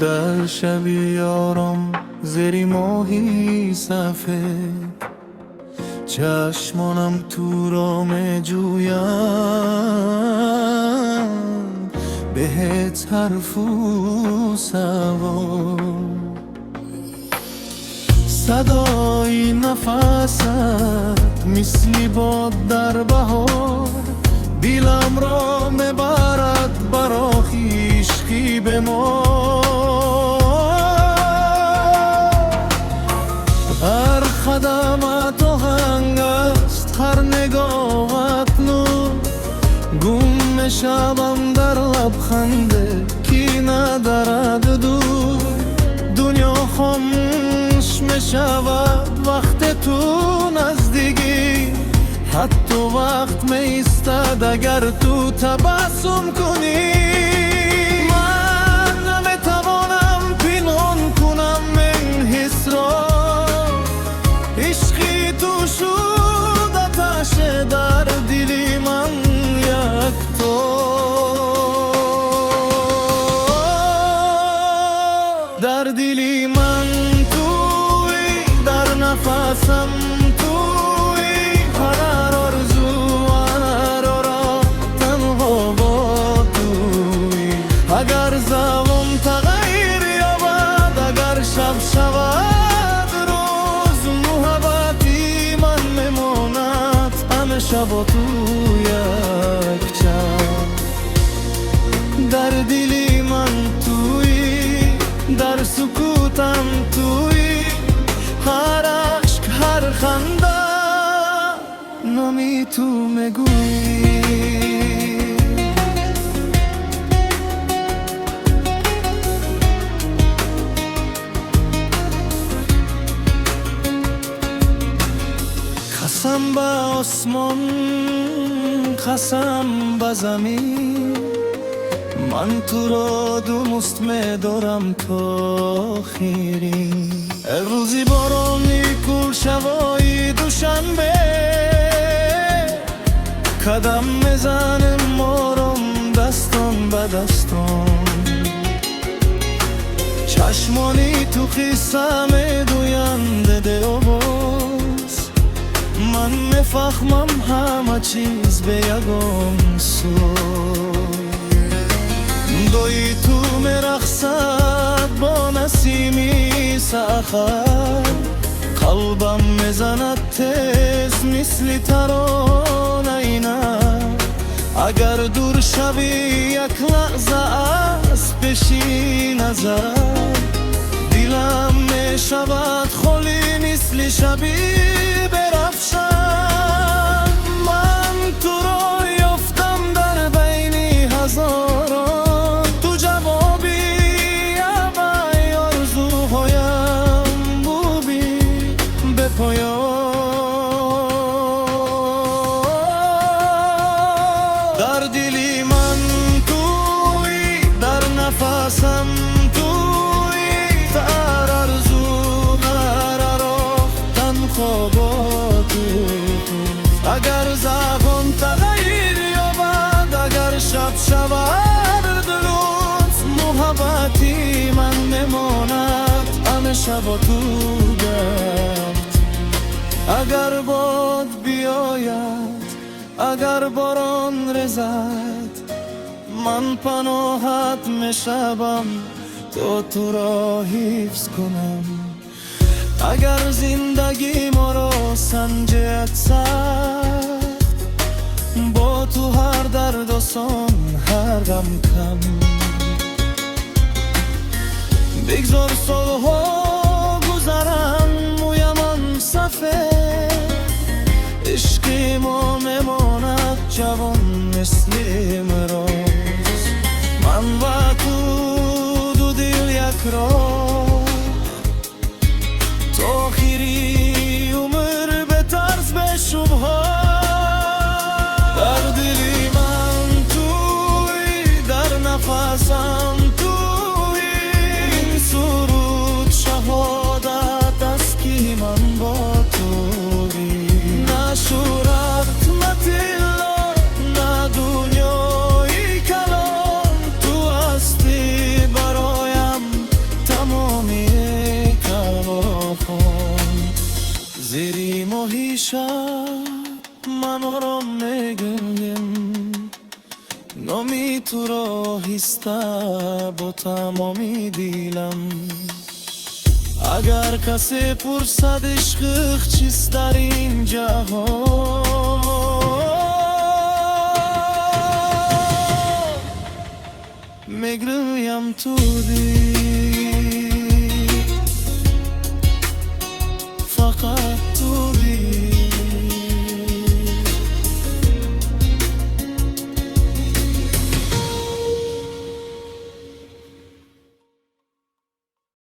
در شبی آرام زری ماهی سفید، چشمانم تو را می جویم، بهت حرف و سوار، صدای نفست مثلی باد در بهار، دیلم را میبرد برا خویشی به ما. هر خدمت آهنگ است، هر نگاهت نور، گم میشوم در لبخنده کی ندارد دور. دنیا خاموش میشود وقت تو نزدیکی، حتی وقت میستد اگر تو تبسم کنی. من نمیتوانم پنهان کنم این حس را، عشقی تو شد آتش در دلی من یکتا. در دلی من توی، در نفسم توی، هر آرزو هر آرام تنها با توی. اگر زمان تغییر یابد، اگر شب شود روز، محبتی من میماند همیشه با تو یکجا. در دلی من توی، در سکوتم توی، هر عشق هر خنده نامی تو میگویی. قسم به آسمان، قسم به زمین، من تو را دوست می‌دارم تا آخری. روزی بارانی کل شوای دوشنبه، قدم میزنم آرام دستان به دستان، چشمانی تو قصه میگویند دیوباز. من میفهمم همه چیز به یگان سوی. دوی تو میرقصد با نسیمی سحر، قلبم میزند تیز مثل ترانه اینا. اگر دور شوی یک لحظه از پیشی نظر، دلم میشود خالی مثل شبی برفشان. من تو را یافتم در بین هزاران، تو جوابی به آرزوهایم بودی به پایان. در دلی من توی، در نفسم توی، هر آرزو هر راه تنها با تو. اگر زبان تغییر یابد، اگر شب شود روز، محبتی من میماند همیشه با تو گفت. اگر باد بیاید، اگر باران ریزد، من پناهت میشوم تا تو را حفظ کنم. اگر زندگی ما را سنجد سخت، با تو هر درد آسان هر غم کم. بگذار سالها گذرن مویم سفید، عشق ما میماند جوان مثل امروز. من و تو دو دل یک راه، تا آخری عمر به طرز به شبها. در دلی من توی، در نفسم توی، این سرود شهادت است که من با توی. نه شورت نه طلا نه دنیای کلان، تو هستی برایم کنی تو رو هسته با تمامی دیلم. اگر کسی پرسد عشق چیست در این جهان،